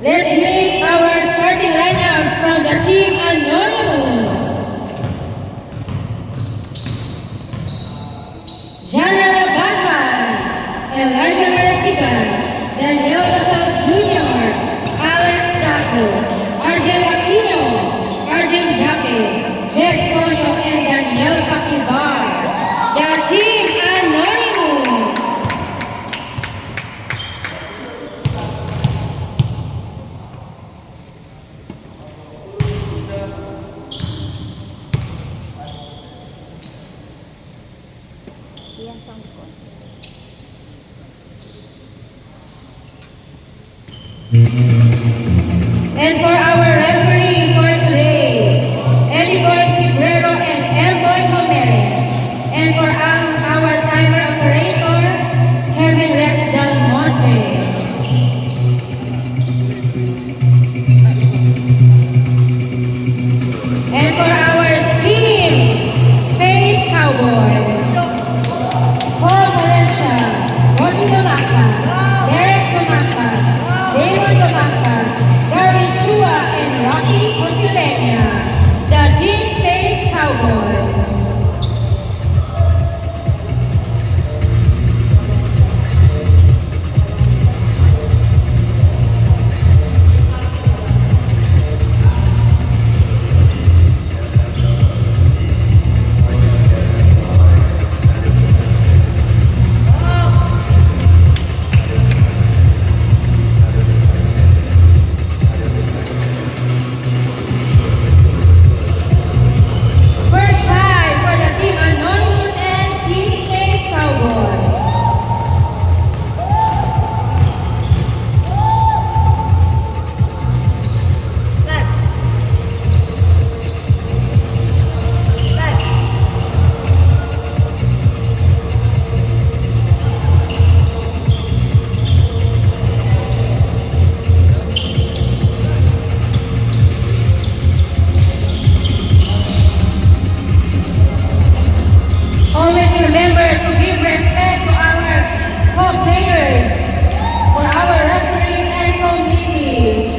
Let's meet our starting lineup from the Team Anonymous. General Basman, Elijah Marasigan, Daniel Lopez Jr., Alex Taco, Argel Aquino, Arjun Jaque, Jeff Conyo, and Daniel Pakibar. The Team Anonymous. And for our referee for today, Eliboy Cibrero and Elboy Jimenez. And for our timer operator, Kevin Rex Del Monte. And for our team, Space Cowboys, Paul Valencia, Rosie Domacas, Derek Domacas, Damon Domacas, Darwin Chua, and Rocky Contilena, the Team Space Cowboys. First five for the Team Anonymous and Team Space Cowboys. Always remember to give respect to our co-players, for our referees and committees.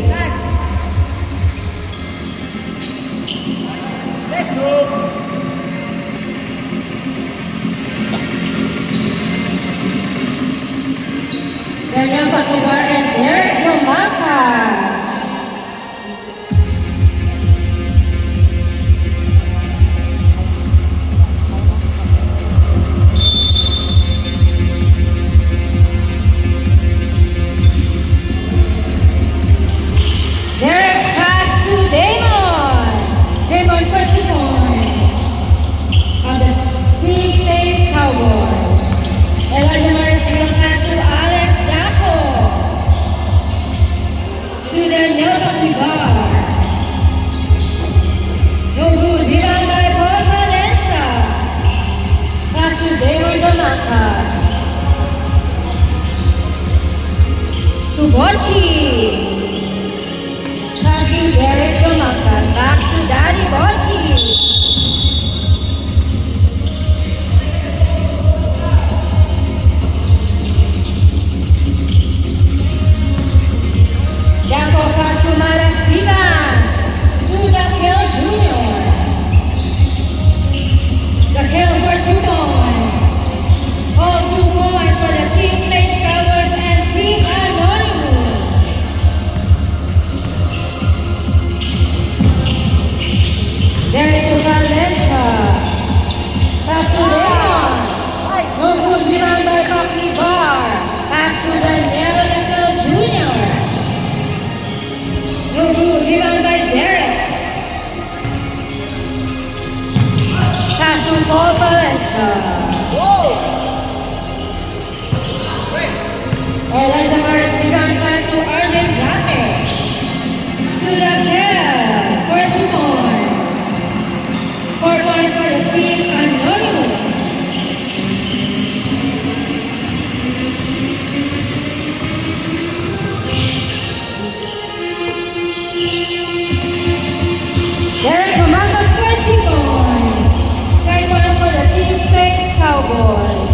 Daniel Pakibar and Derek Domacas. Derek pass to Damon. Damon for 2 points. Of the Team Space Cowboys. Elijah Marasigan pass to Alex Daco. To Daniel Pakibar. No good. Rebound by Paul Valencia. Pass to Damon Domacas. To Bochi. Pass to Derek Domacas. Back to Daddy Bochi. Daco pass to Marasigan. To Daquel Jr. Daquel for 2 points. All 2 points for the Team Space Cowboys and Team Anonymous. Derek to Valencia. Pass to Damon. No good. Rebound by Pakibar. Pass to Daniel Daquel Jr. No good. Rebound by Derek. Pass to Paul Valencia. Elijah Marasigan pass to Arjun Jaque. To Daquel for 2 points. 4 points for the Team Anonymous. Derek Domacas for 3 points. 3 points for the Team Space Cowboys.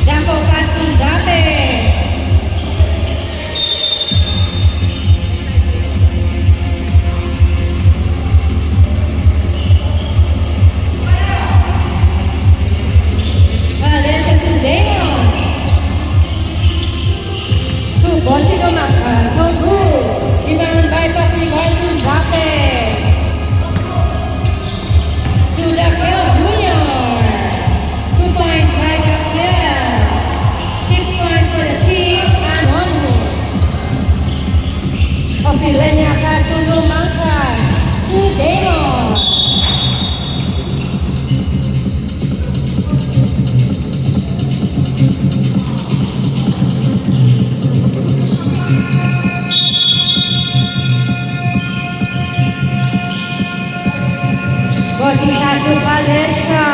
Daco pass to Paso Palestra.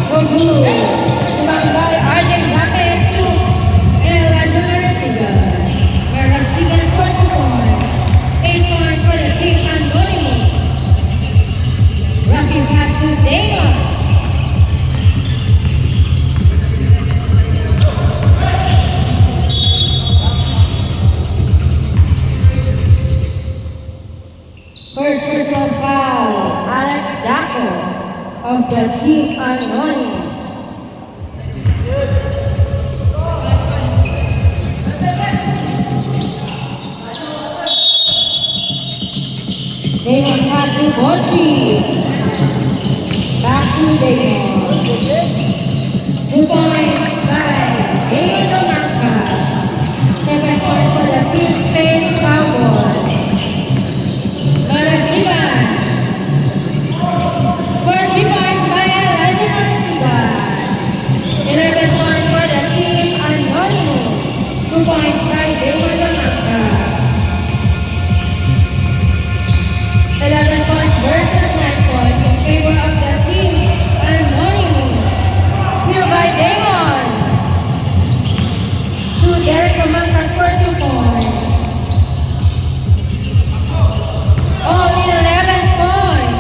So good. Rebound by RJ Jacket to Elijah Marasigan. Marasigan for 2 points. 8 points for the team Anonymous. Rocking pass to Damon. First personal foul, Alex Daco of the team Anonymous. Damon pass to Bochi. Back to Damon. 2 points by Damon Domancas. 7 points for the team Space Cowboys. Marasigan. First 3 points by Elijah Marasigan. 11 points for the team Anonymous. 2 points by Damon Domancas. 11 points versus 9 points in favor of the team Anonymous. Steal by Damon. To Derek Domancas for 2 points. All 11 points.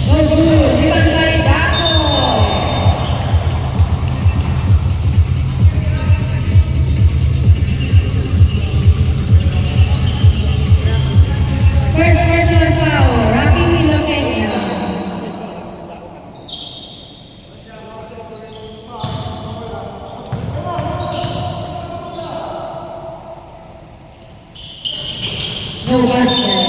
No good. Rebound by Daco. First personal foul. Rocky Willow-Kenya. No basket.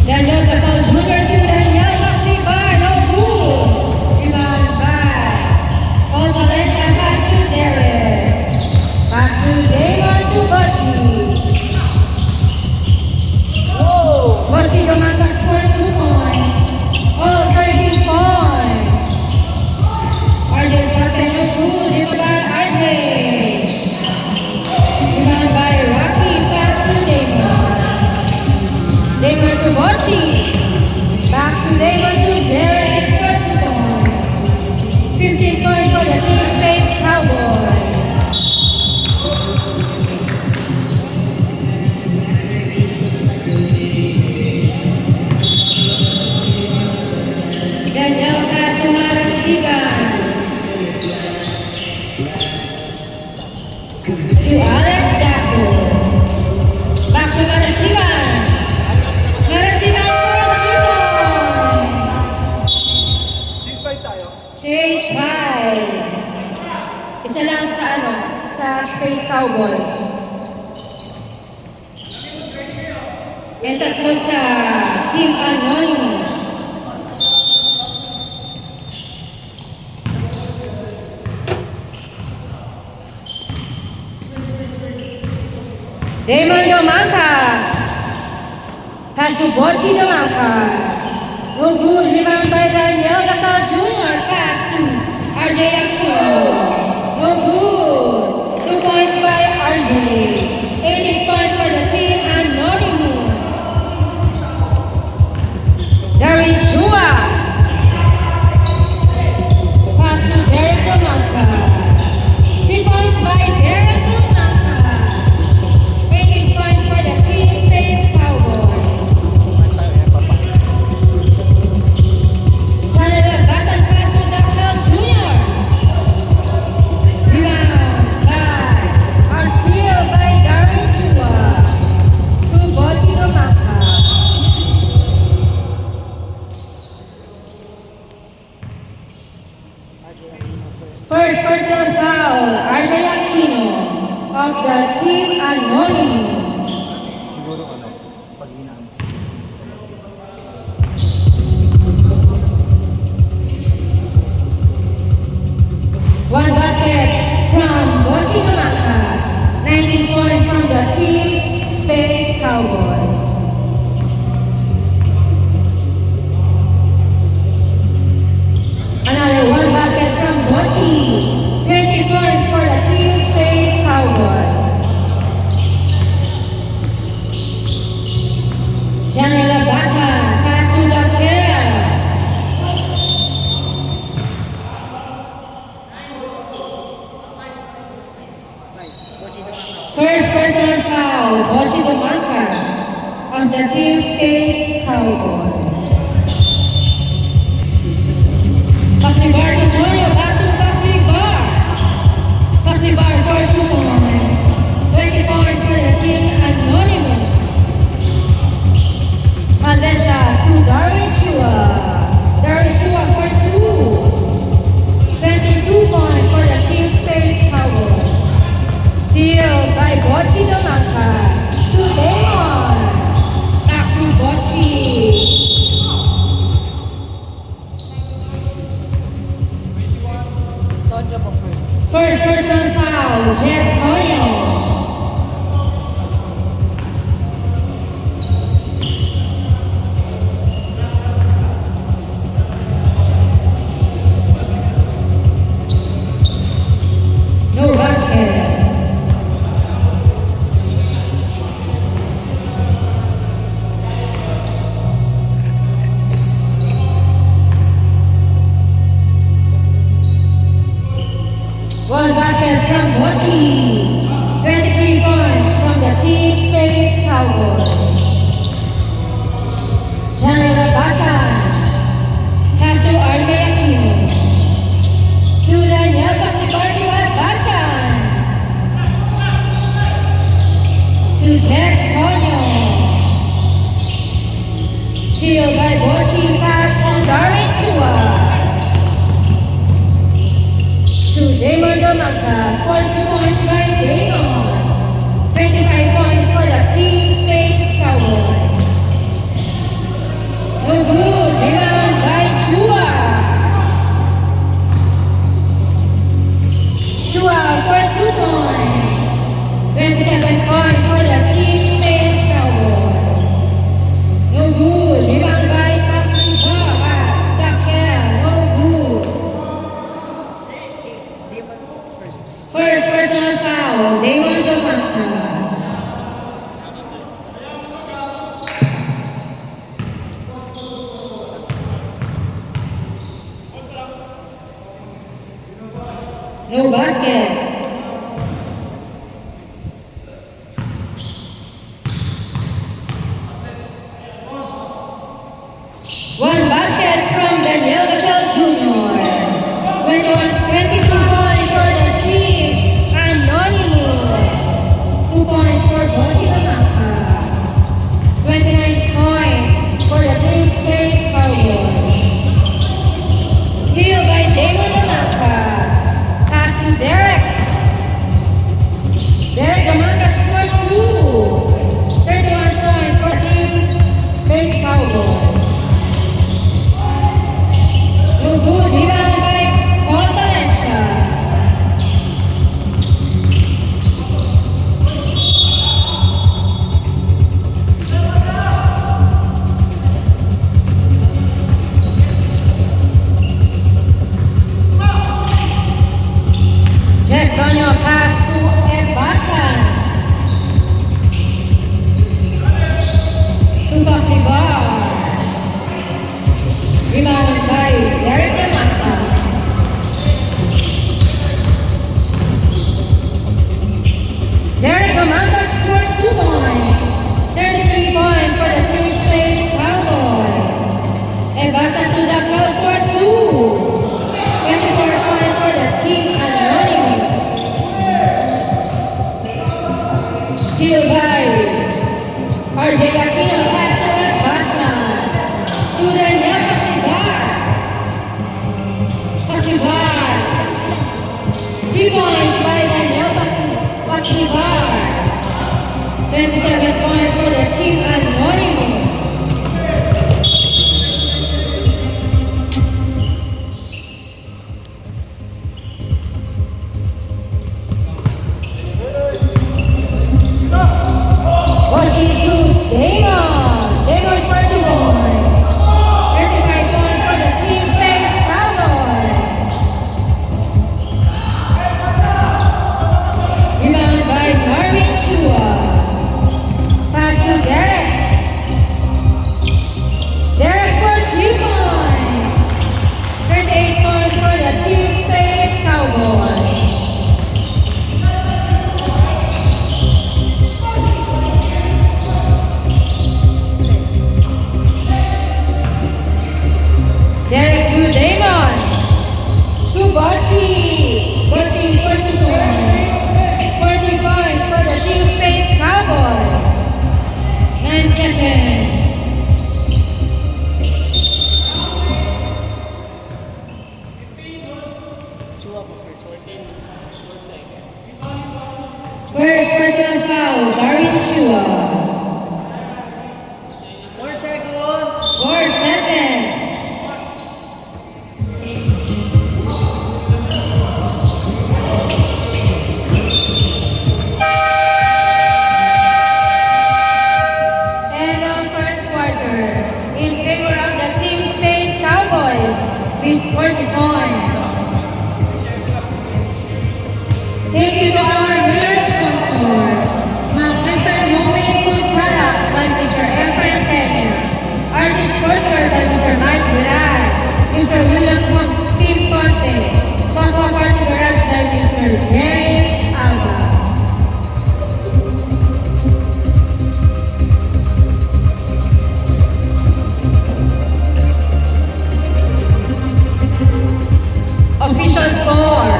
Daniel Catol Jr. to Daniel Maclibar. No good. Rebound by Paul Valencia. Pass to Derek. Pass to Damon to Bochi. Bochi Domancas for 2 points. All 13 points. RJ Jacket no good. Rebound by RJ. Rebound by Rocky. Pass to Damon. Damon to Bochi. Back to Damon to Derek for 2 points. 15 points for the team Space Cowboys. Daniel pass to Marasigan. To Alex Daco. Back to Marasigan. Marasigan for 3 points. Change 5 tayo. Change 5. Isa lang sa sa Space Cowboys. And tatlo sa Team Anonymous. Damon Domancas. Pass to Bochi Domancas. No good. Rebound by Daniel Catol Jr. Pass to RJ Aquino. No good. 2 points by RJ. 18 points for the team Anonymous. Darren Shua. Pass to Derek Domancas. 3 points by Derek Domancas. 18 points for the team Space Cowboys. Canada Batan pass to Daxel Jr. Rebound by or steal by Darren Shua. To Bochi Domancas. First personal foul, RJ Aquino of the team Anonymous. Siguro pag hinaan. One basket from Bochi Domancas. 19 points from the team Space Cowboys. Another one First personal foul, Bossy Domancas of the Team Space Cowboys. Paslibar Antonio, back to Paslibar. Paslibar for 2 points. 20 points for the Team Anonymous. Maleta to Darwin Chua. Darwin Chua for 2. 22 points for the Team Space Cowboys. Steal by Bochi Domanca to Damon. Back to Bochi. Tanya pa po. First personal foul, Jeff Toyo. No basket. One basket from Bochi. 23 points from the Team Space Cowboys. General Basan. Caso Arme Aquino. To Daniel Pacibarrio Basan. To Jeff Toño. Steal by Bochi, pass on Darwin Chua. To Damon Domanca, 42 points by Damon. 25 points for the Team Space Cowboys. No good, rebound by Chua. Chua for 2 points. 27 points for the Team Space Cowboys. No good, rebound by Dakel, no good. First personal foul, Damon Domancas. No basket. One basket from Daniel Gatel Jr. 22 points for the Team Anonymous. 2 points for Bochi Domanca. 29 points for the Team Space Cowboys. Steal by Damon Domanca. Pass to Derek. Derek Domanca scored 2. 31 points for the Team Space Cowboys. No good, rebound by Paul Valencia. Jeff Toño pass to Ebasan. To Paslibar. Rebound by Derek Domanca. Derek Domanca scored 2 points. 33 points for the Team Space Cowboys. Ebasan to the crowd for 2. 24 points for the Team Anonymous. Steal by RJ Aquino, pass to Ebasan. To Daniel Pacibar. Pacibar. 3 points by Daniel Pacibar. 27 points for the Team Anonymous. Bochi to Damon. First personal foul, Darwin Chua. 4 seconds. 4 seconds. And on first quarter, in favor of the Team Space Cowboys with 40 points. Thank you to our major sponsors, Magnificent Homemade Food Products by Mr. Efrain Tenya, Artist Sportswear by Mr. Mike Villar, Mr. William Tim Ponce, Papa Party Garage by Mr. Jerry Alba. Official score,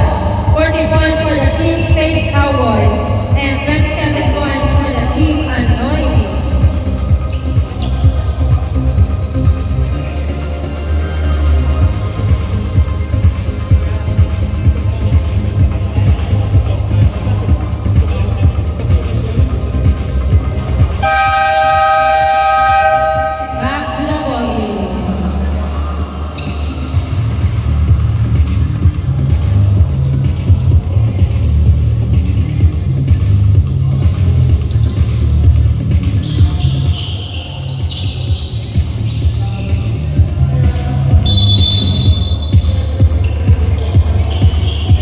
40 points for the Team Space Cowboys and 27 points for the Team Anointing. Back to the ball game.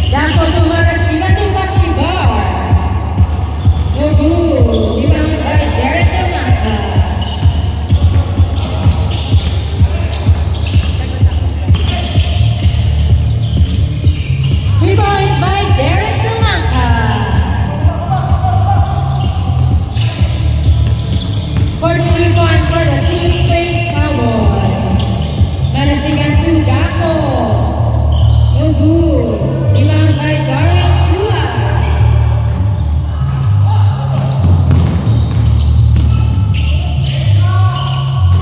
Dako tumaras sila ng basketball. Ugu, limang by Derek Tumaka. Rebound by Derek Tumaka. 43 points for the Team Space Cowboys. Marasigan to Dako. Ugu, limang by Darwin Chua.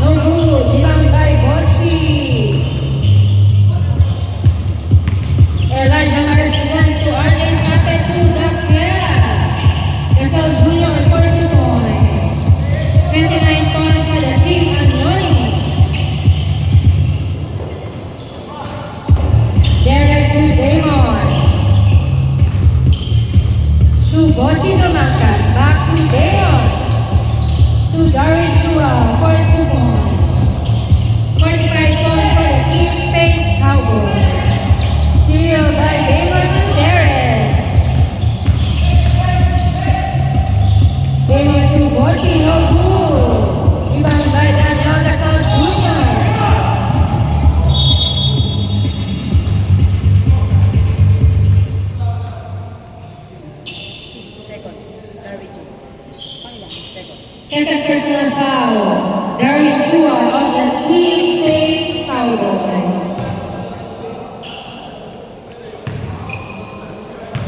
Ugu, limang by Bochi. Elijah Marasigan to Arlen Sape to Daquera. Ethel Jr. 40 points. 29 points for the Team Anointing. Derek to Damon. To Bochi Domakas. Back to Damon. To Darwin Chua. 42 points. 45 points for the Team Space Cowboys. Steal by Damon to Derek. Damon to Bochi. No good. Rebound by Daniel Dacal Jr. Second. Darwin Chu. Pangila. Second. Second personal foul, Darwin Chua of the Team Space Cowboys.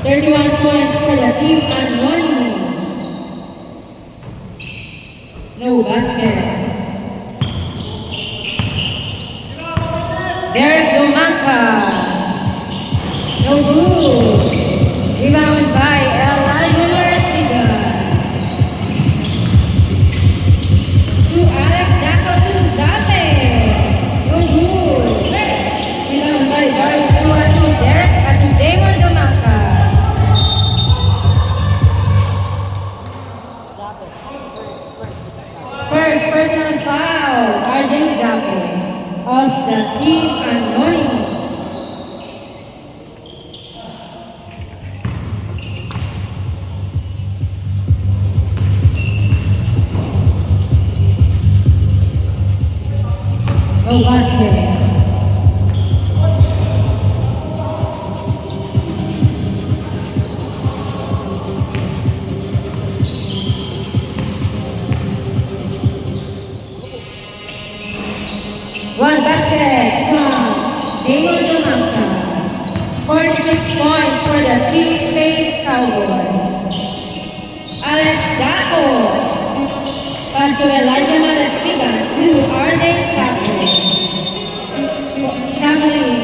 31 points for the Team Anonymous. No basket. Derek Domakas. No good. Rebound by Elijah Marasigan. To Alex Daco to Zate. No good. Rebound by Darwin Chua to Derek at to Damon Domakas. Zape. First. First personal foul, RJ Zape of the Team Anonymous. No basket. One basket from Damon Domakas. 46 points for the Team Space Cowboys. Alex Daco. Pass to Elijah Marasigan to Arden Sapo. Traveling.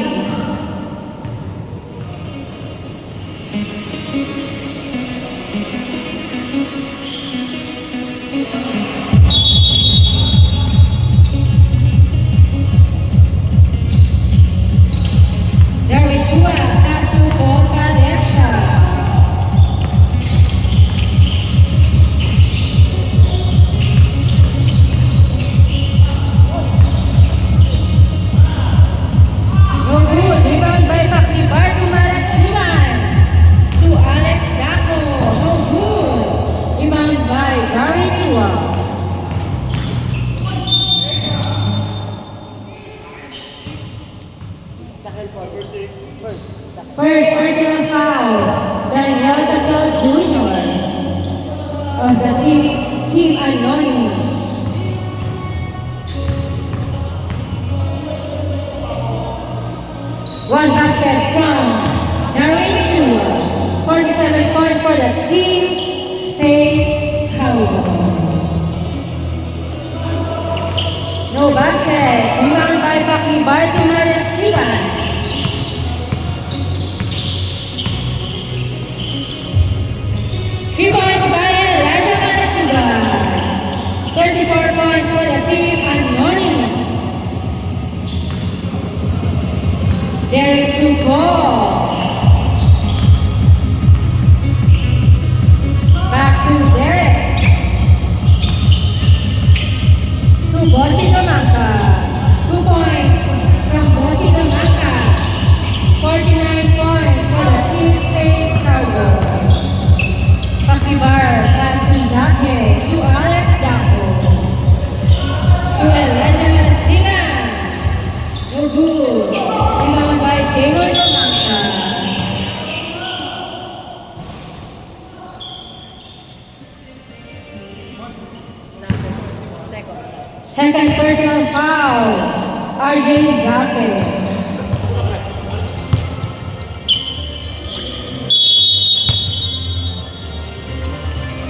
basket from Darwin Chua. 47 points for the team Space Cowboys. No basket. Rebound by Paki Bartimar Sigan. Three points by Elijah Manasiga. 34 points for the team Anonymous. Derek to ball. Back to Derek. To Bochi Domangka. 2 points from Bochi Domangka. 49 points for the team Space Cowboys. Pakibar, pass to Zake, to Alex Daco. To Elijah Manasiga. No good. Rebound by Damon Domangka. Second personal foul, RJ Zake.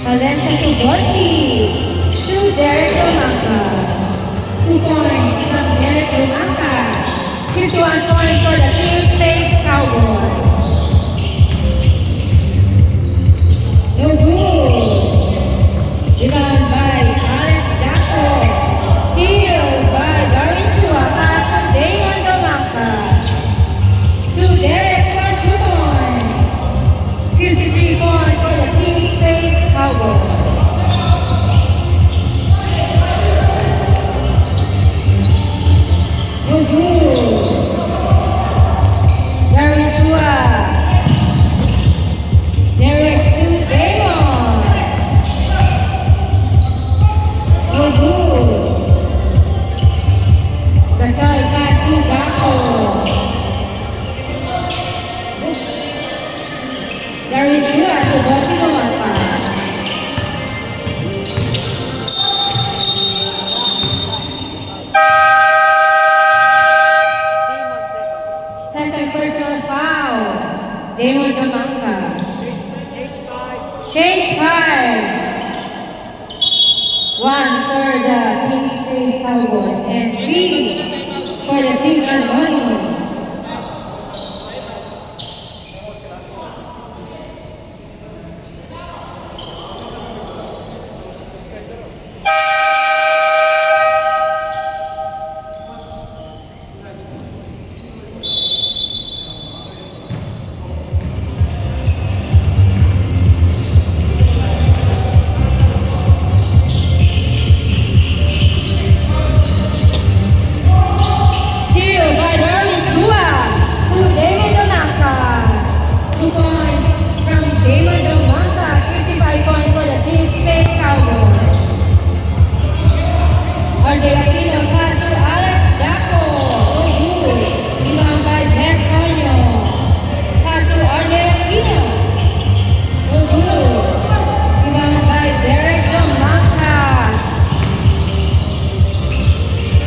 Valencia to Bochi, to Derek Domangkas. 2 points from Derek Domangkas. 51 points for the team Space Cowboys. No good. Rebound by Alex Daco. Steal by Darwin Chua. Pass from Damon Domangkas. To Derek for 2 points. 53 points for the team Space Cowboys. No good. Darwin Chua. Derek to Damon. No good. Rakal pass to Daco. Darwin Chua to Bochi Domangka. Demon second. Second personal foul, Damon Domangkas. Change 5. 1 for the team Space Cowboys and 3 for the team Anonymous. Steal by Darwin Chua to Damon Domangkas. 2 points from Damon Domangkas. 55 points for the team Space Cowboys. RJ Aquino pass to Alex Daco. No good. Rebound by Ben Conyo. Pass to RJ Aquino. No good. Rebound by Derek Domangkas.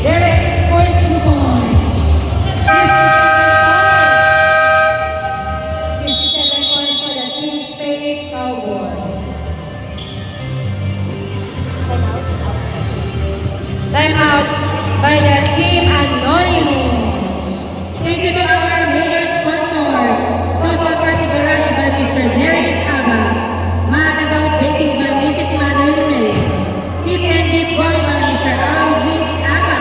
Derek for 2 points. 57 points for the team Space Cowboys. Time out by the team Anonymous. Thank you to our major sponsors. Papa Party Garage by Mr. Darius Aba. Matagaw Baking by Mrs. Madeline Reyes. Sip and Dip Bar by Mr. Alvin Aba.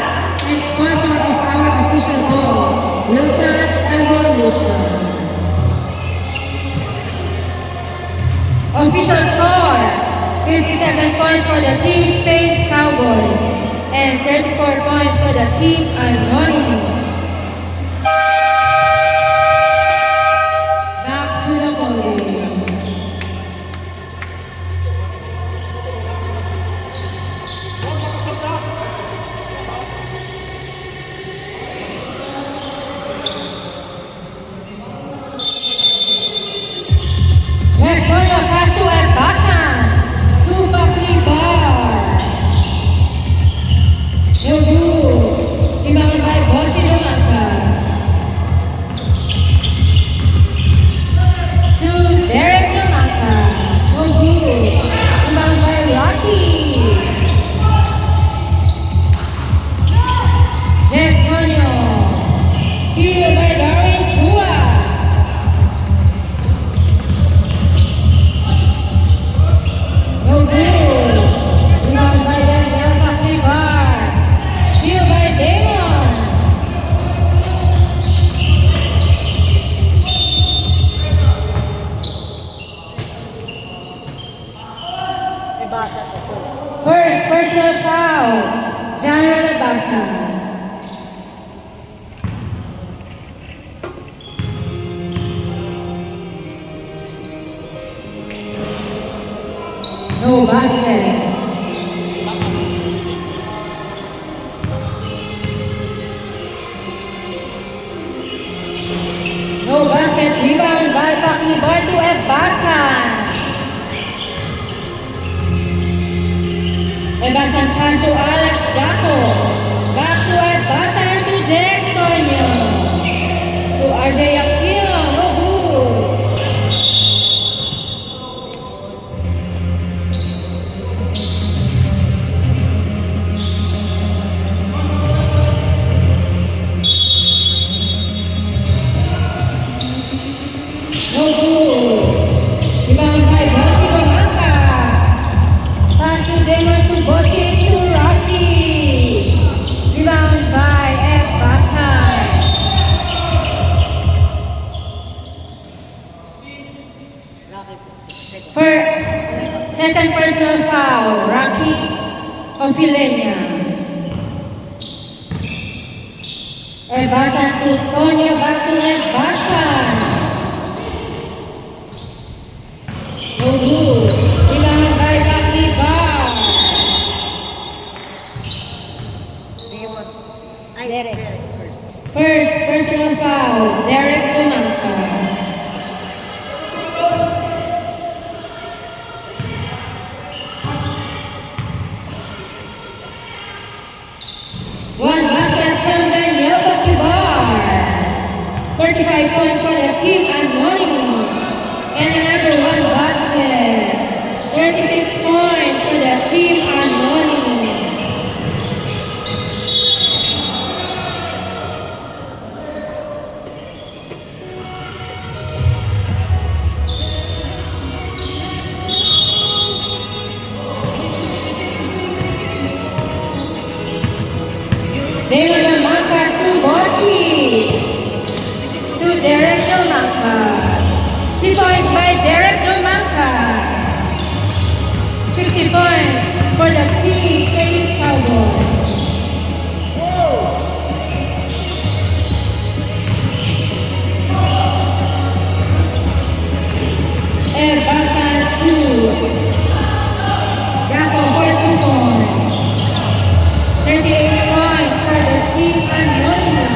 And sponsor of our official goal, Wilson Evolution. Official score, 57 points for the team Space Cowboys and 34 points for the team Anonymous. Back to the podium. Antonio pass to Elbasan. To Bakibar. No good. Rebound by Bochi Ibasa to first. First personal foul, General Labasa. No basket. No basket. Rebound by Pakibar to Ebasan. Ebasan pass to Alex Jaco. Back to Ebasan to Jake Tonyo. To RJ Aquino. No good. No good. Rebound by Bossy Bamankas. Pass to Damon to Bossy to Rocky. Rebound by Ed Basan. Rocky po. Second. Second personal foul, Rocky Confilenia. Ed Basan to Tonyo, back to Ed Basan. No good. Rebound by Rocky Bar. Demon. Ay, Derek. Derek first. First personal foul, Derek Tumanka. One basket from Daniel Pakibar. 35 points for the team Anonymous. And another one basket. 36 points for the team Anonymous. Damon Damankas to Bochi. To Derek Damankas. 3 points by Derek Damankas. 60 points for the team Space Cowboys. And Basan 2. Jaco for 2 points. 38 points for the team Anonymous.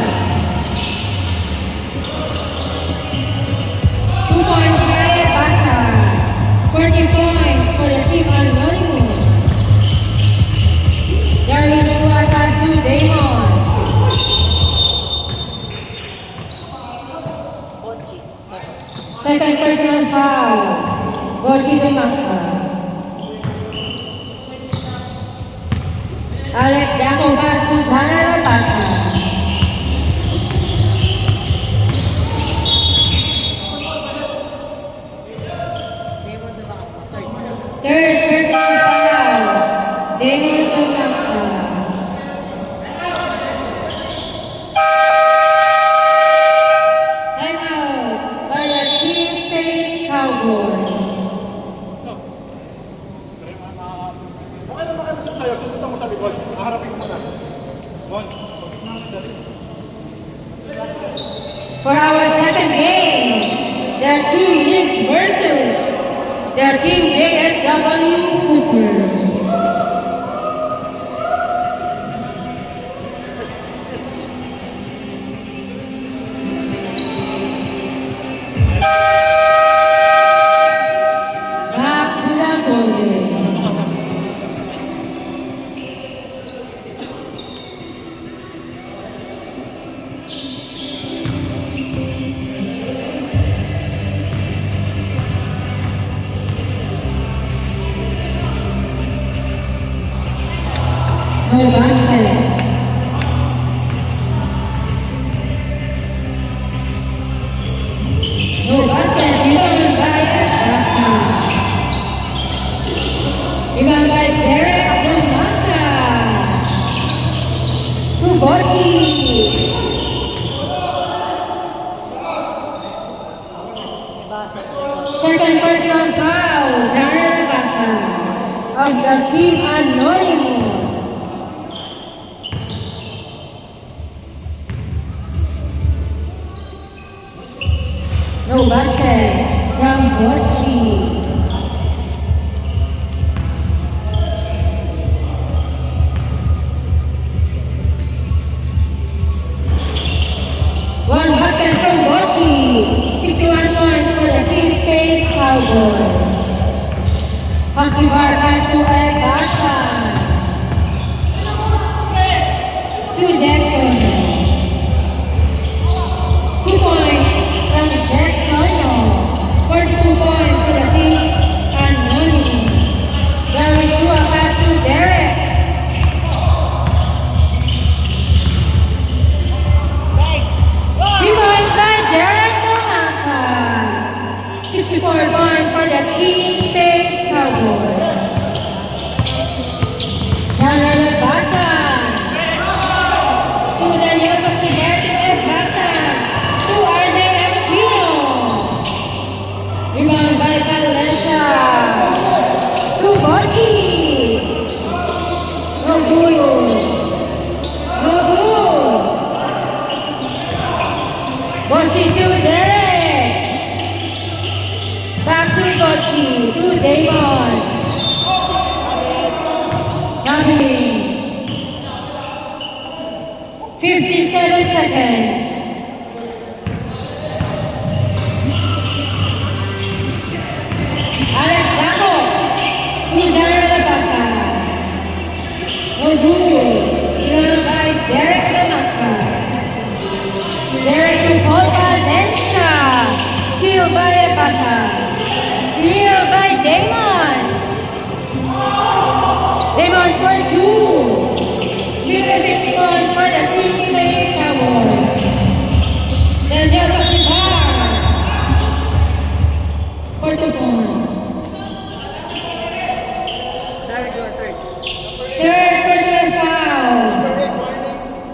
2 points by Basan. 40 points for the team Anonymous. Darwin Suarez to Damon. Bonchi. Second. Second personal foul, Bochi Dumankas. Alex Daco pass to General Labasa. Demon na bakas mo. Third. Third personal foul, Damon Dumankas. Time out by the Team Space Cowboys. Okay naman kami sa'yo. Sunod mo sa likod. Haharapin ko muna. One. For our second game, the Team Knicks versus the Team JSW Coopers. Back to the podium. No basket. No basket. Rebound by Basan. Rebound by Derek Damanka. To Bochi. Ibasa. Second personal foul, General Basan of of the Team Anonymous. No basket from Bochi. One basket from Bochi. 61 points for the Team Space Cowboys. Hockey bar pass to Eric Bashan. To Jackson. 2 points from Jack Tono. 42 points to the Team Anonymous. Gary Chua pass to Derek. 3 points by Derek Domancas. 64 points for the Team Space Cowboys. General Basan. To Daniel Pastiberto F. Basan. To RJ Espino. Rebound by Valencia. To Bochi. No good. No good. Bochi to Derek. Back to Bochi. To Damon. Traveling. 57 seconds. Alex Daco. To General Basan. No good. Rebound by Derek Domancas. Derek to Paul Valencia. Steal by Basan. Steal by Damon. Damon for 2. 56 points for the Team Space Cowboys. Daniel Pastibar for 2 points. Larry Joe, third. Third personal foul.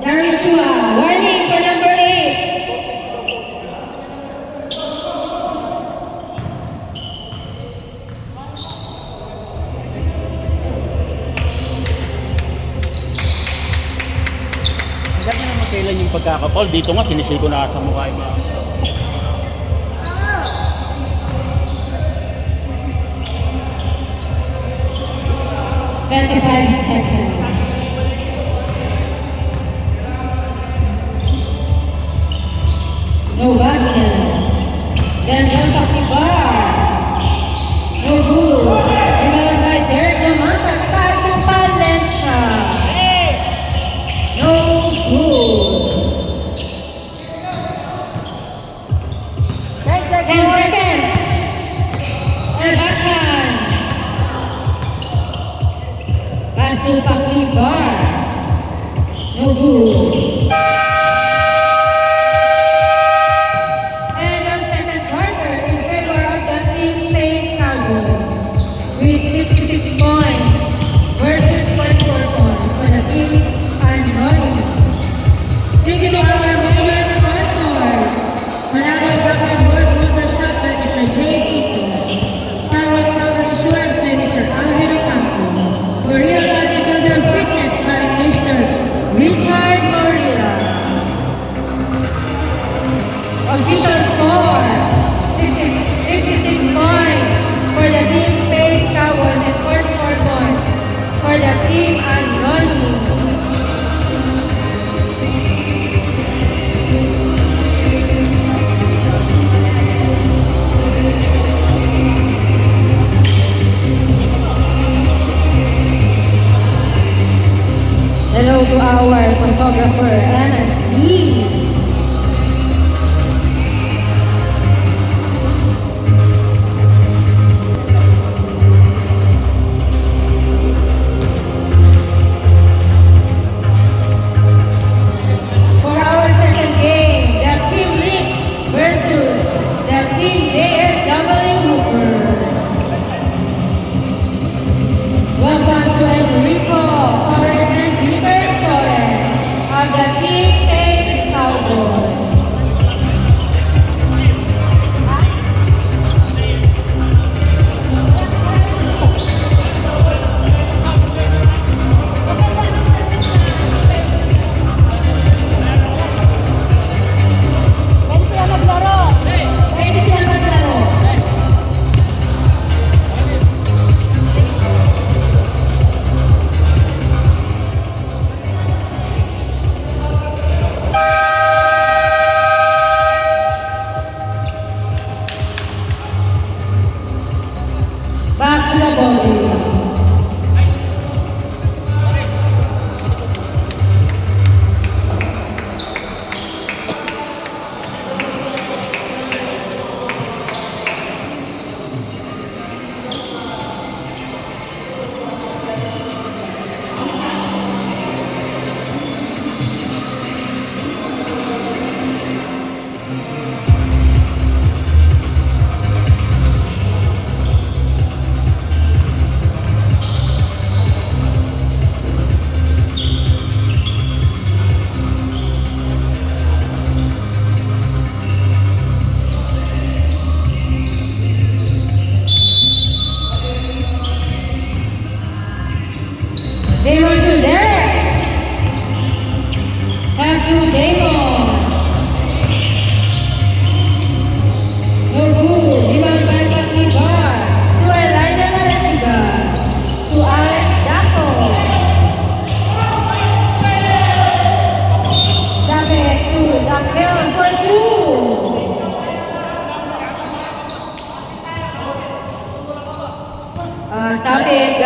Gary Chua. Warning for number 8. Agad na maselan yung pagkakapal. Dito nga, sinisiko na sa mukha yung mga. 25 seconds. No basket. Daniel Pastibar. No good. Rebound by Derek Domancas. Pass to Valencia. No good. 10 seconds. Elbasan. Pass to Pastibar. No good. And the second quarter in favor of the Team Space Cowboys with 66 points versus 44 points for the Team Anonymous. Thank you to our major sponsors. Managay Background World Motor Shop by Mr. J. Tito. Starwood Travel Insurance by Mr. Alvino Campo. Korea Bodybuilder Fitness by Mr. Richard Morilla. Official score, 66 points for the Team Space Cowboys and 44 points for the Team Anonymous. Hello to our photographer, MSD. For our second game, the Team League versus the Team JSW Hoopers. Welcome to Enrico Torres and River Torres of the Team Space Cowboys.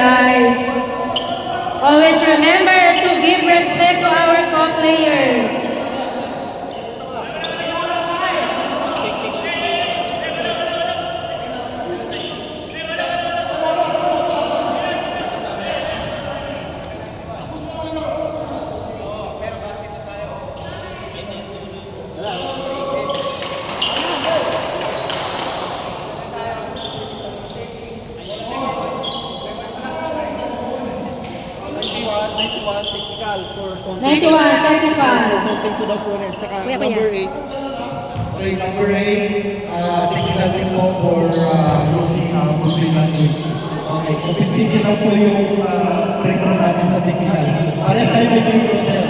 guys. Always remember to give respect to our co-players. Technical for 91, technical. counting to the opponent. Saka Kuya, number 8. Okay, number 8, technical din po for using moving language. Okay, compensation na po yung breakthrough natin sa technical. Pares tayo may breakthrough, sir.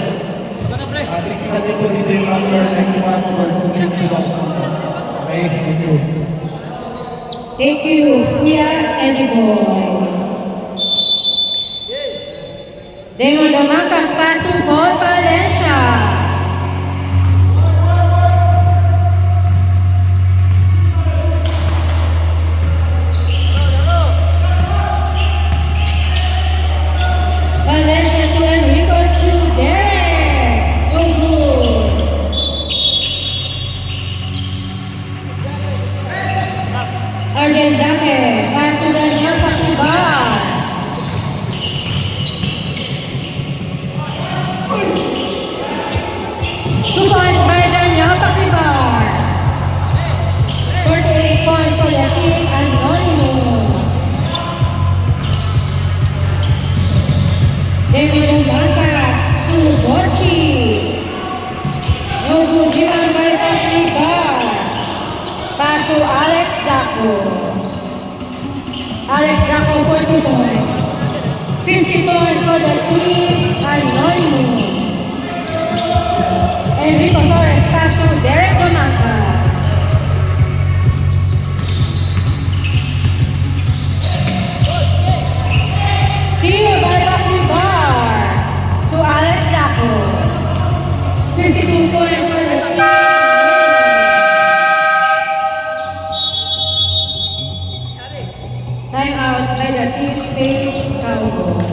Technical din po dito yung number 91 for counting to the opponent. Okay, thank you. Thank you, Kuya Ediboy. Demo Domacas pass to Paul Valencia. Valencia to Enrico to Derek. No good. Arjen Zake pass to Daniel Pacubar. Two points by Daniel Pacubar. 48 points for the team Anonymous. David Blancas to Borchi. No good given by Pacubar. Pass to Alex Daco. Alex Daco for 2 points. 50 points for the team Anonymous. Enrico Torres pass to Derek Domanca. Steal by Pacubar to Alex Daco. 52 points for the team. Time out by the team Space Cowboys.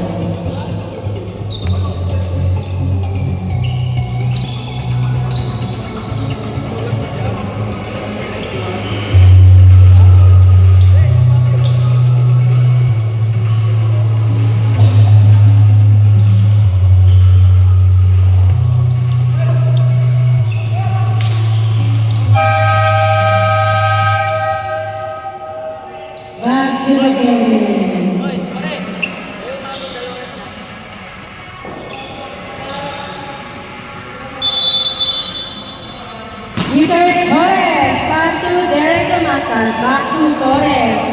Back to the game. Peter Torres pass to Derek Domacas. Back to Torres.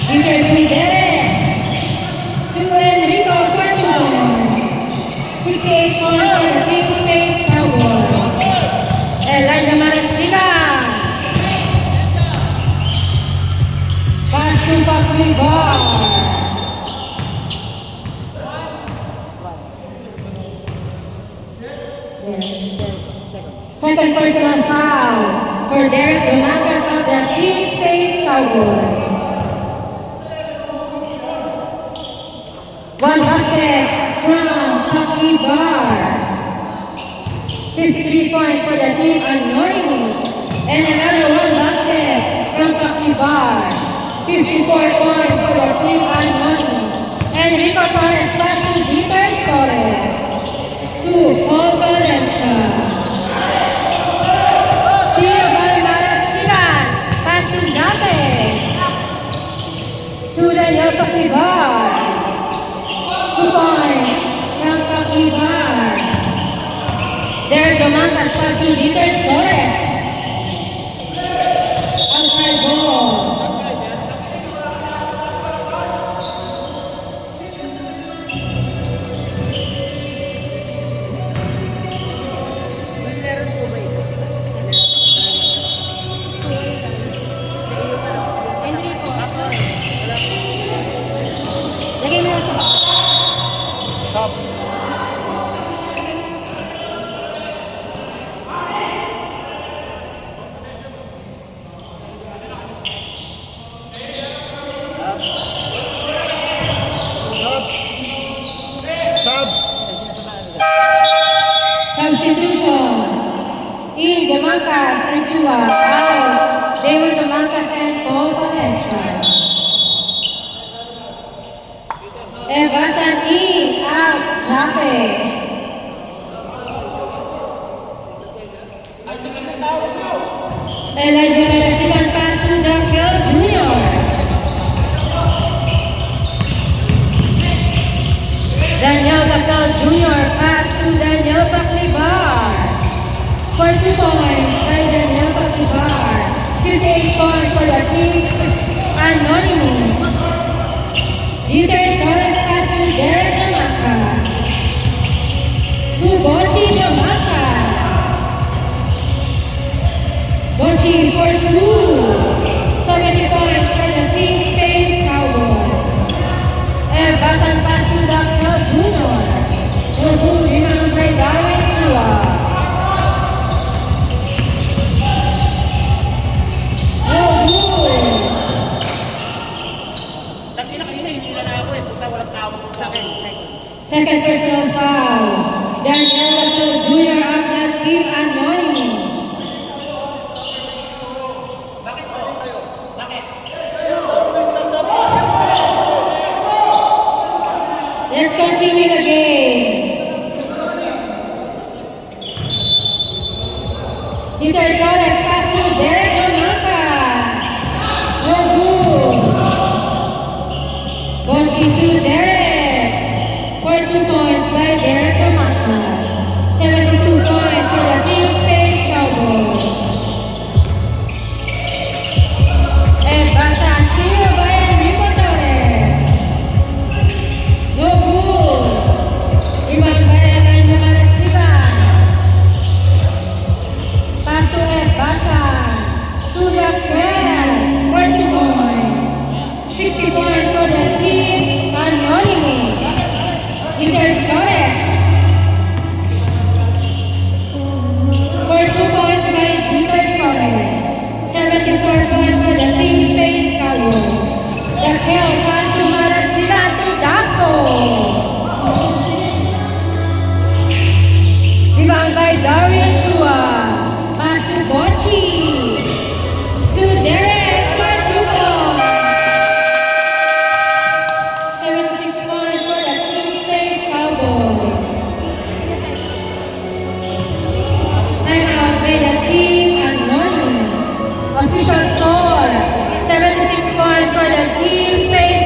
Peter to Derek. To Enrico for 2 points. 68 points for the team Space Cowboys. Elijah Marasiga. Pass to Pacubar. Second personal foul for Derek Domacas of the Team Space Cowboys. One basket from Pacubar. 53 points for the team Anonymous. And another one basket from Pacubar. 54 points for the team Anonymous. Enrico Torres pass to Peter Torres. To Paul Valencia. Steal by Marasigan. Pass to Zape. To Daniel Pacubar. 2 points from Pacubar. Derek Domacas pass to Peter Torres. Outside ball. Meron po ba isa? Enrico, sorry. Substitution. E. Dumangkas and Chua out. David Dumangkas and Paul Valencia. Evasan E. out. Zape. Elijah Melasipan pass to Dunkel Jr. Daniel Bacal Jr. pass to Daniel Baclibar. For 2 points by Daniel Baclibar. 58 points for the team's Anonymous. Dieter Torres pass to Derek Damacas. To Bochi Damacas. Bochi for 2. 70 points for the team's Space Cowboys. Basan pass to Dr. Junior. Jobu rebound by Darwin Chua. Jobu. Tangina kanina, hindi na ako eh. Punta walang tawag sa akin. Second personal foul. Daniel Dr. Junior of the team Anonymous. Let's continue the game. Dieter Torres pass to Derek Damacas. No good. Bochi to Derek. For 2 points by Derek Damacas. 72 points for the team Space Cowboys. And Basa steal by Enrico Torres. No good. Rebound by Elijah Melasipan. Pass to Basa. To the Kel. For 2 points. 60 points for the team Anonymous. Dieter Torres. For 2 points by Dieter Torres. 74 points for the team Space Cowboys. The Kel pass to Melasipan to Daco. Rebound by Darian Chua. Pass to Bochi. To Derek for 2 points. 76 points for the team Space Cowboys. Time out by the team Anonymous. Official score. 76 points for the team Space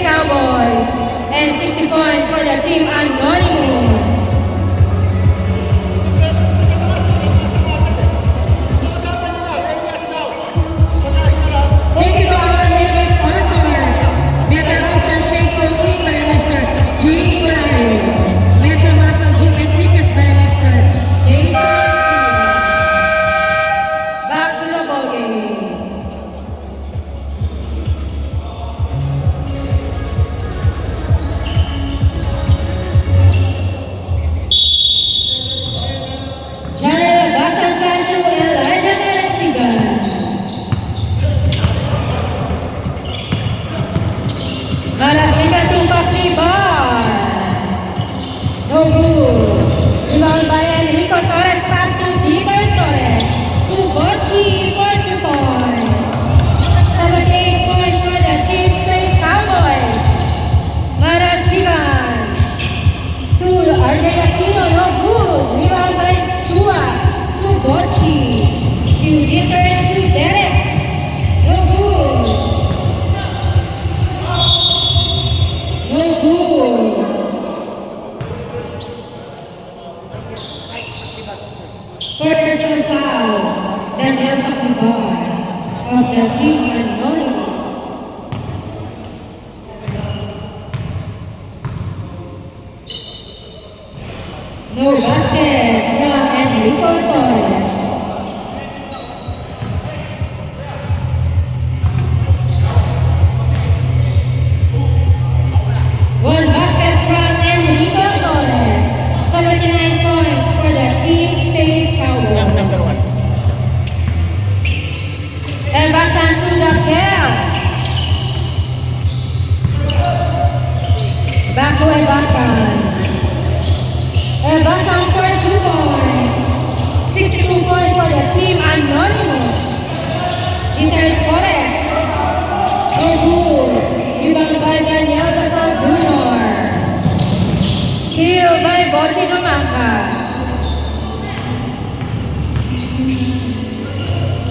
the team Anonymous. Dieter Torres. No good. Rebound by Daniel Batal Jr. Steal by Bochi Domacas.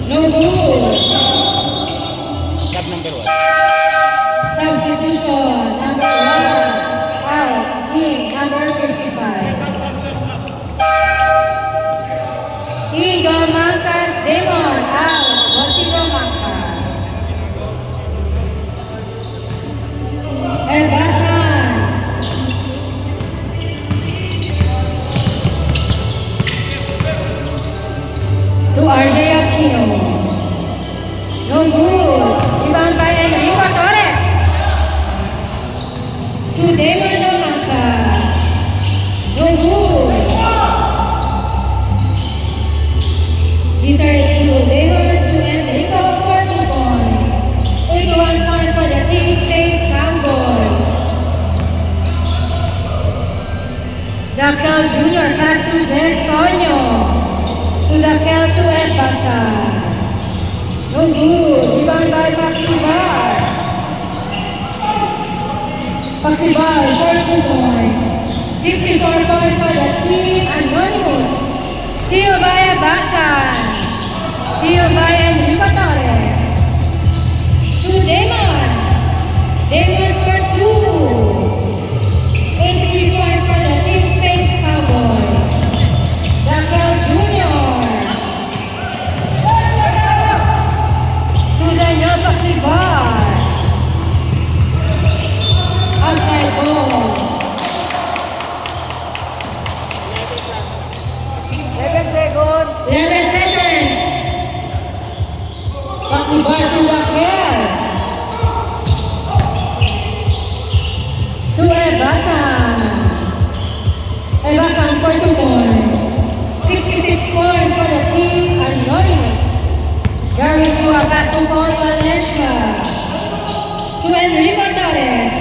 No good. Sub number 1. Substitution. Number 1. Out. Team number 55. Eagle Mancas Demon. Out. Bochino Mancas. Elbasan. To RJ Aquino. No good. Rebound by Enrico Torres. To Damon Domacas. No good. Return to Damon to Enrico for 2 points. 81 points for the Team States Cowboys. Raquel Jr. pass to Antonio. To Raquel to Elbasan. No good. Rebound by Pakibar. Pakibar for 2 points. 64 points for the team Anonymous. Steal by Elbasan. Steal by Enrico Torres. To Damon. Damon for 2. 83 points for the team Space Cowboys. Raquel Jr. To Daniel Pakibar. Outside ball. 11 seconds. Pakibar to Raquel. To Elbasan. Elbasan for 2 points. 66 points for the team Anonymous. Gary to a pass to Paul Valencia. To Enrico Torres.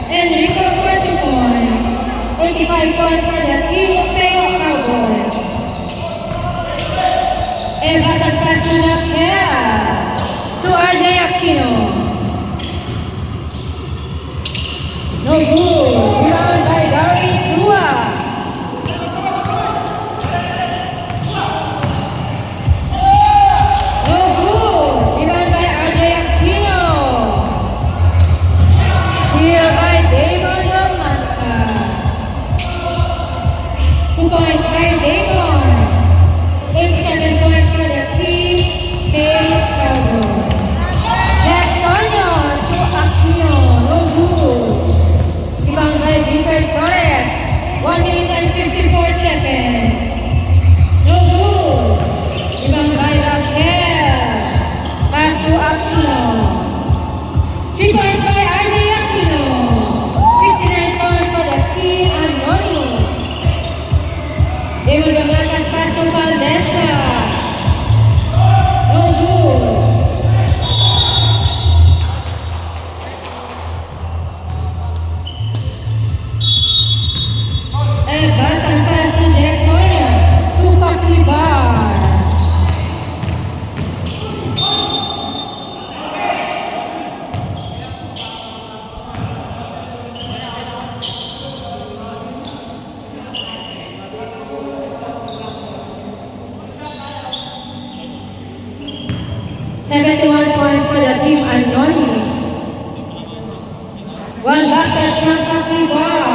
Enrico for 2 points. 85 points for the team Space Cowboys. Elbasan pass to Raquel. To RJ Aquino. No good. Rebound by Gary Chua. No good. Rebound by RJ Aquino. Steal by Damon Domacas. 2 points by Damon. 87 points for the team Space Cowboys. Antonio to Aquino. No good. Rebound by Dieter Torres. 1 minute and 54 seconds. No good. Rebound by Raquel. Pass to Aquino. 3 points by RJ Aquino. 69 points for the team Anonymous. Damon Domacas pass to Valdesa. No good. Elbasan pass to Antonio. To Pakibar. $71 points for the team Anonymous. 1 basket from Pakibar.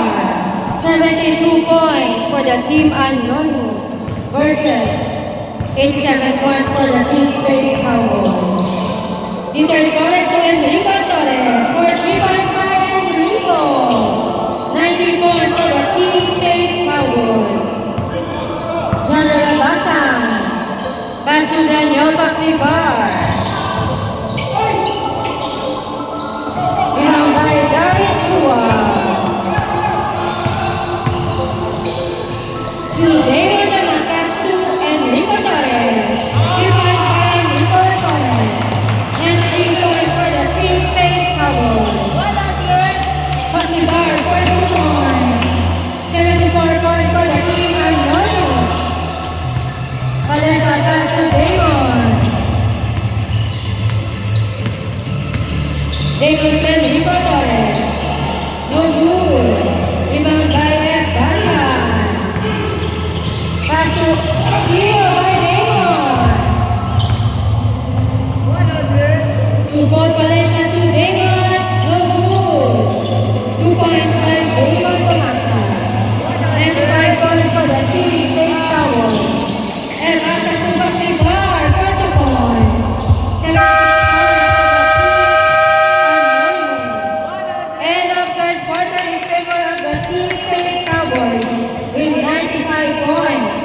72 points for the team Anonymous versus 87 points for the team Space Cowboys. Dieter Torres to Enrico Torres for 3 points by Enrico. 19 points for the team Space Cowboys. Sandra Labasan. Pass to Daniel Pakibar. Rebound by Gary Chua. To Damon Domacas to Enrico Torres. 3 points by Enrico Torres. And 3 points for the team Space Cowboys. Pakibar for 2 points. 74 points for the team Anonymous. Valencia pass to Damon. Damon Federico Torres. No good. Rebound by Ed Basan. Pass to steal by Damon. 2-point Valencia to Damon. No good. 2 points by Damon Tomasa. And 5 points for the team Space Cowboys. And Basan to Basketball for 2 points. 76 points. End of third quarter in favor of the Team Space Cowboys with 95 points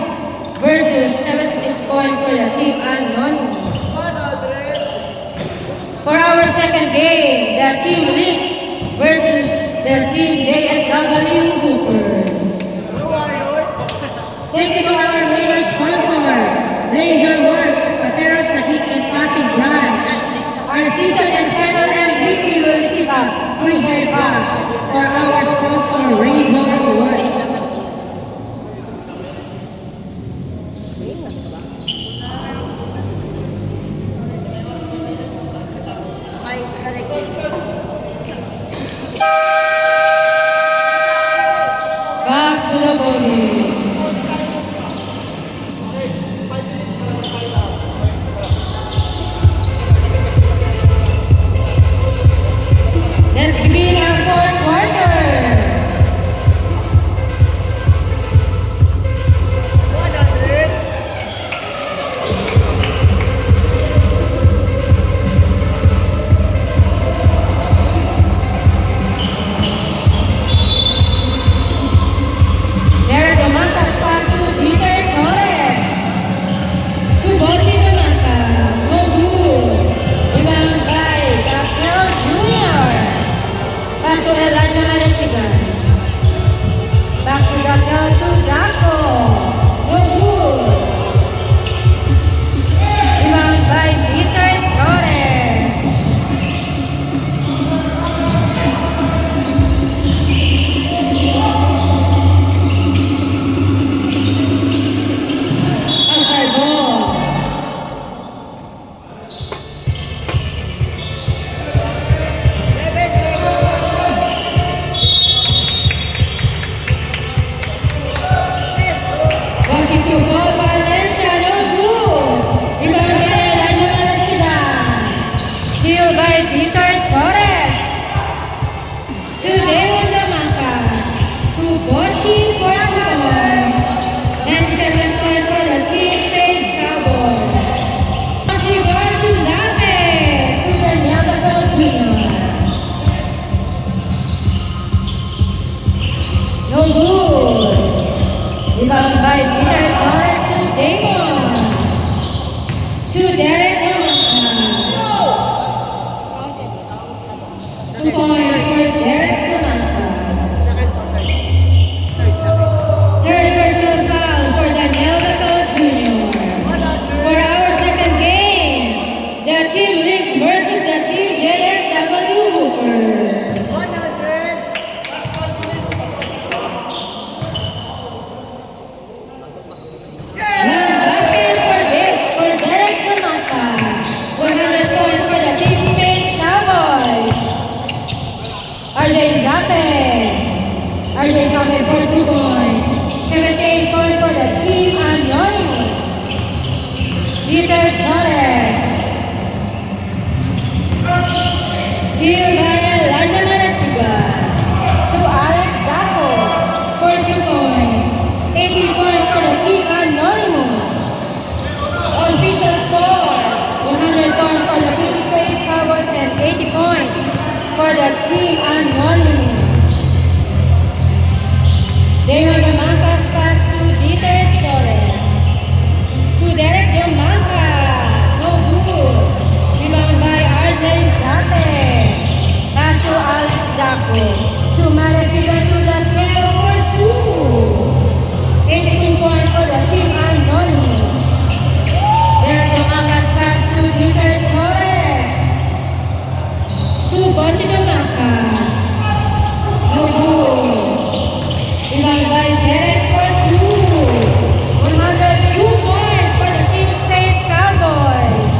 versus 76 points for the Team Anonymous. For our second game, the Team Leaks versus the Team JSW Hoopers. Thank you to our major sponsor, Razor Works, Pateros, Cavite, and Pasig Branch. Our season and final MVP will receive a free hair band for our sponsor, Razor Works. May selection. Back to the body. Let's begin our fourth quarter. 100. Derek Domantas pass to Dieter Torres. To Bochi Domantas. No good. Rebound by Gabriel Jr. Pass to Elijah Maresigan. Back to Gabriel to Jaco. No good. Rebound by Dieter Torres. Outside ball. Walking to ball, Valencia, no good. Rebound by Elijah Maresigan. Steal by Dieter Torres. To Damon Damantas. To Bochi for 2 points. And 7 points for the Team Space Cowboys. Bochi ball to Zape. To Daniel Dacel Jr. No good. Rebound by Dieter Torres to Damon. To Derek Damantas. 2 points for Derek Damantas. Third personal foul for Daniel Dacel Jr. For our second game, the Team Leaks versus the Team JSW Hoopers. 100. Basket for Derek Damantas. 100 points for the Team Space Cowboys. RJ Zape. RJ Zape for 2 points. 17 points for the Team Anonymous. Peter Torres. Steal by Elijah Maresigan. To Alex Daco for 2 points. 18 points for the Team Anonymous. Official score, 100 points for the Team Space Cowboys and 80 points for the Team Anonymous. Damon Damantas pass to Dieter Torres. To Derek Damantas. No good. Rebound by RJ Zape. Pass to Alex Daco. To Maresigan to the tail for 2. 18 points for the Team Anonymous. Derek Damantas pass to Dieter Torres. To Bochi Damantas. No good. Rebound by Derek for 2. 102 points for the Team Space Cowboys.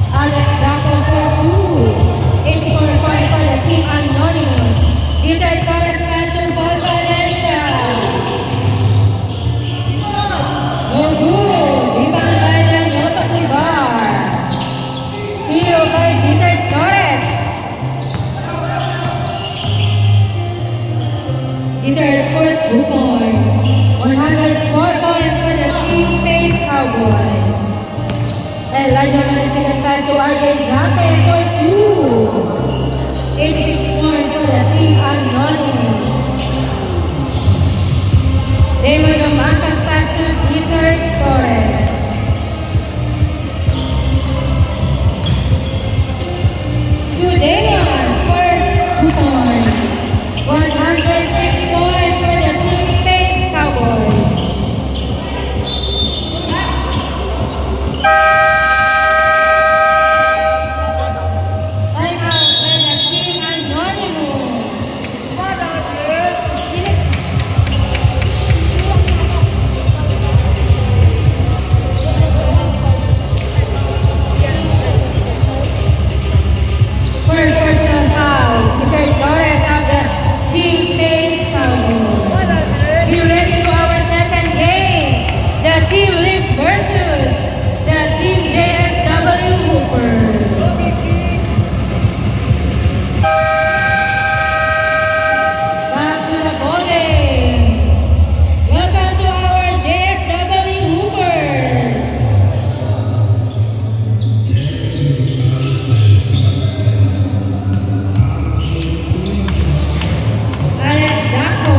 Alex Daco for 2. 84 points 2 points. 104 points for the Team Space Cowboys. Elijah Manasigan pass to RJ Zape for 2. 86 points for the Team Anonymous. Damon Domancas pass to Peter Torres. To Damon for 2 points. 106 points for the Team Space Cowboys. Time out by the Team Anonymous. First personal foul, Peter Torres of the Team Space Cowboys. Be ready for our second game. The Team Leafs versus the Team JSW Hoopers. Back to the ball game. Welcome to our JSW Hoopers. Alex Daco.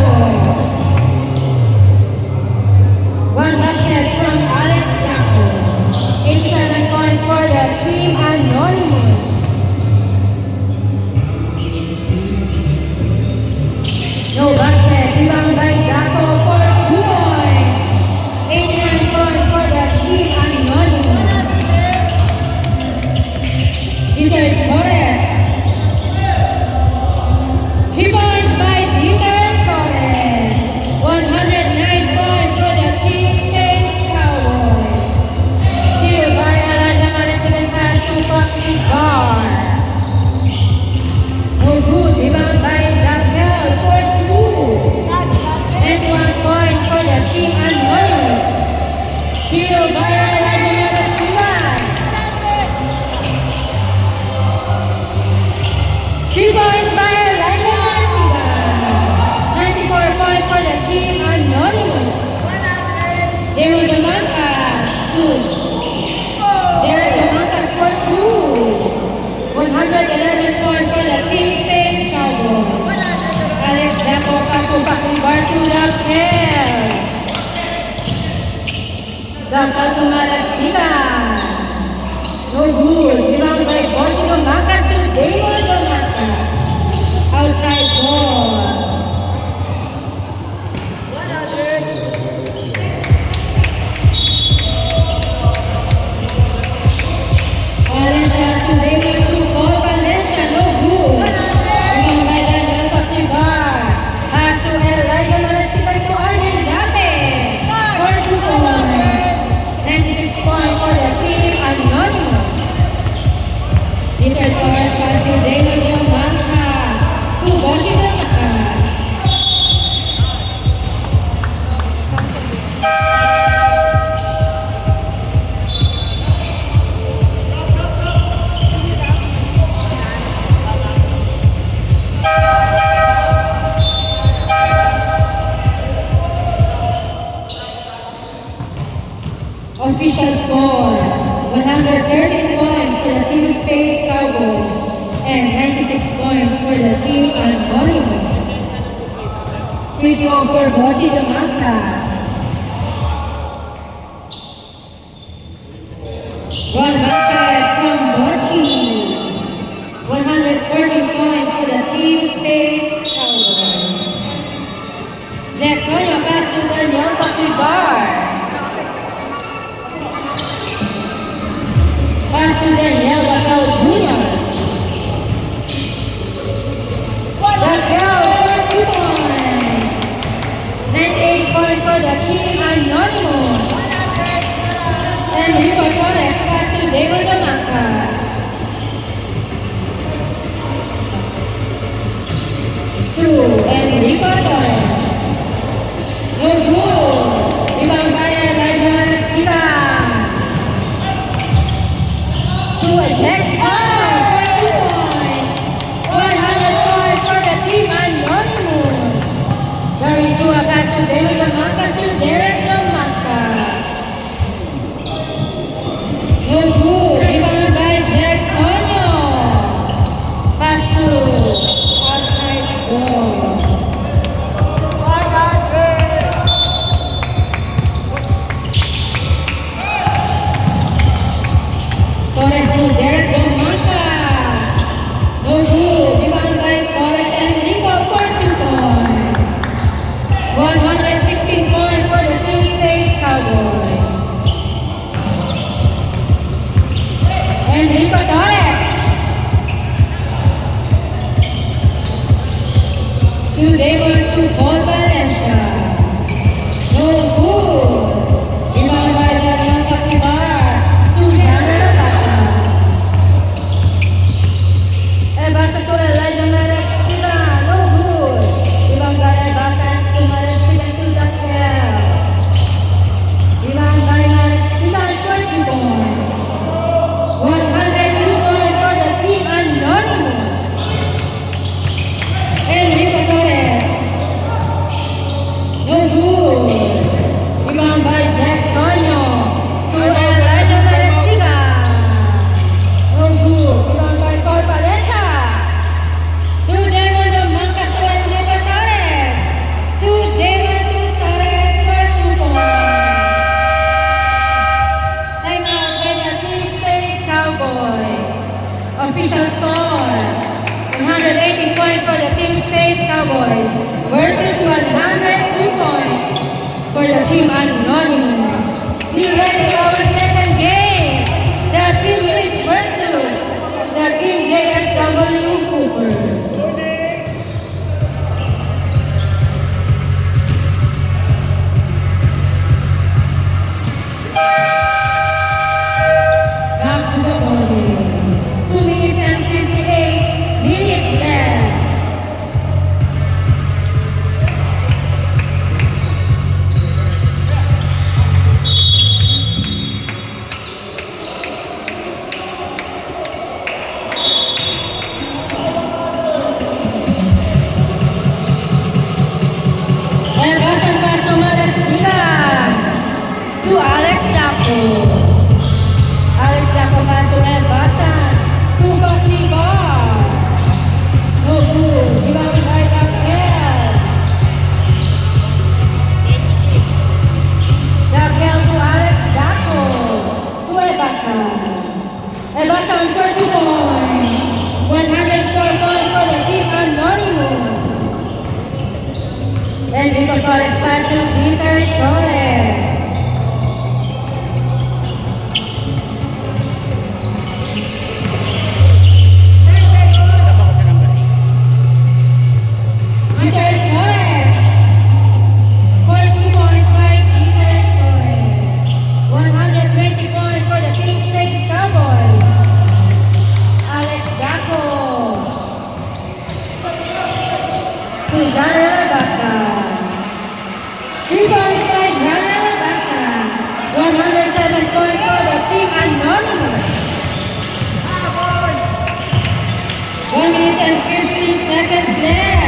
One basket from Alex Daco. 87 points for the Team Anonymous. No basket, rebound by Daco for 2 points. 89 points for the Team Anonymous. Peter Torres. 3 points by Peter Torres. 109 points for the Team Space Cowboys. Steal by Elijah Manasigan pass to Foxy Bar. No good, rebound by Raquel for 2. 21 points for the Team Anonymous. Steal by Elijah Manasigan. 3 points by Elijah Manasigan. 94 points for the Team Anonymous. Daryl Domancas, 2. Daryl Domancas for 2. 111 points for the Team Space Cowboys. Alex Daco pasok bar to Raquel. Dacal to Manasigan. No good. Rebound by Bochi Domancas to Damon Domancas. Outside ball. Valencia to Damon to ball. Valencia, no good. Rebound by Daniel Patibar. Pass to Elijah Manasigan to Arjen Zape. For 2 points. 96 points for the Team Anonymous. Peter Torres pass to Damon Domancas. To Bochi Domancas. Official score, 113 points for the Team Space Cowboys and 96 points for the Team Anonymous. Free throw for Bochi Domancas. One basket from Bochi. 114 points for the Team Space Cowboys. Jack Toyo pass to Daniel Patibar. Pass to Daniel Bacal Jr. Bacal for 2 points. 98 points for the Team Anonymous. And Rico Torres pass to David Domancas. to Damon to Paul Valencia. No good. Rebound by Daniel Patibar to General Basa. Basa to Elijah Marasila. No good. Rebound by Basa to Marasila to Daniel. Rebound by Marasila for 2 points. 102 points for the team Anonymous. Enrico Torres. No good. Rebound by Jack Tonyo to Elijah Marasiga. No good. Rebound by Paul Valencia. To Damon Domangkas to Enrico Torres. To Damon to Torres for 2 points. Time out by the Team Space Cowboys. Official score. 180 points for the Team Space Cowboys versus 102 points for the Team Anonymous. Be ready for our second game. The Team Wings versus the Team JSW Coopers. Back to the podium. 2 minutes and 58 minutes left. And Basan pass to Marasila to Alex Daco. Alex Daco pass to El Basan to Batibar. No good. Rebound by Daquel. Daquel to Alex Daco to El Basan. El Basan for 2 points. 104 points for the Team Anonymous. Enrico Torres pass to Dieter Torres. Tama ko sa number 8. Dieter Torres. For 2 points by Dieter Torres. 120 points for the Team Space Cowboys. Alex Daco. To General Basa. 3 points by General Basa. 107 points for the Team Anonymous. 1 minute and 50 seconds left.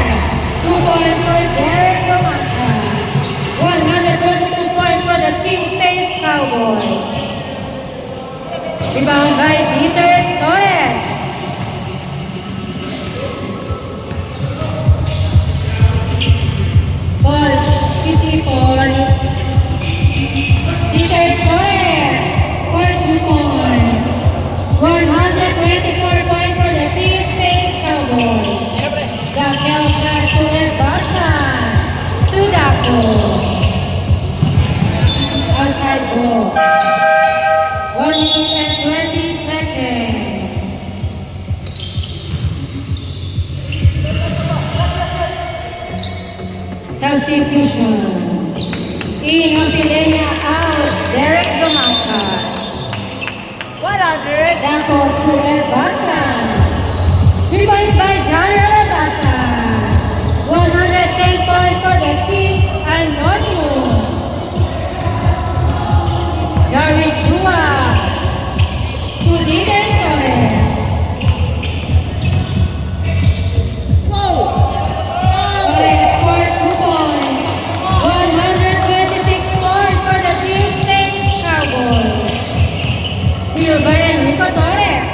2 points for Derek Domangka. 122 points for the Team Space Cowboys. Rebound by Dieter Torres. Ball 54. Dieter Torres for 2 points. 124 points for the Team Space Cowboys. Daquel pass to El Basan. To Daco. Outside goal. 1 minute and 20 seconds. Substitution. Ian Pilena out. Derek Domangka. 100. Daco to El Basan. 3 points by General Basan. 110 points for the Team Anonymous. Darwin Chua to Dieter Torres. Torres for 2 points. 126 points for the Team Space Cowboys. Steal by Enrico Torres.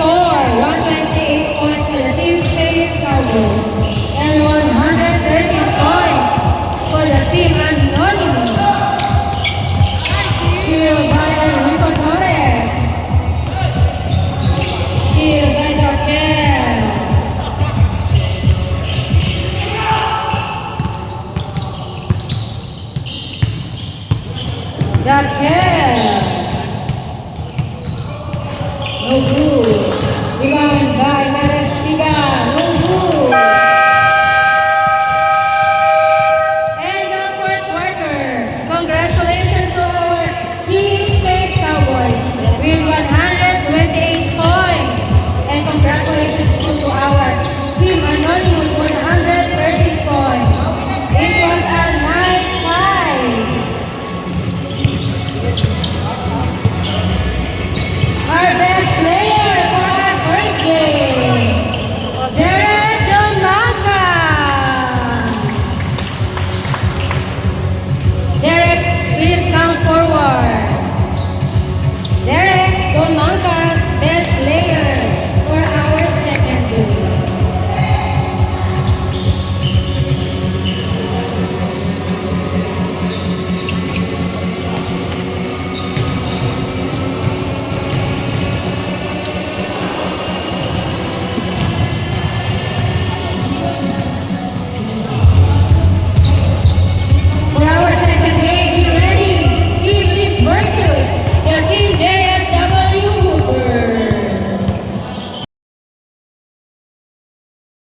score 128 points to the team Space Cowboys and 130 points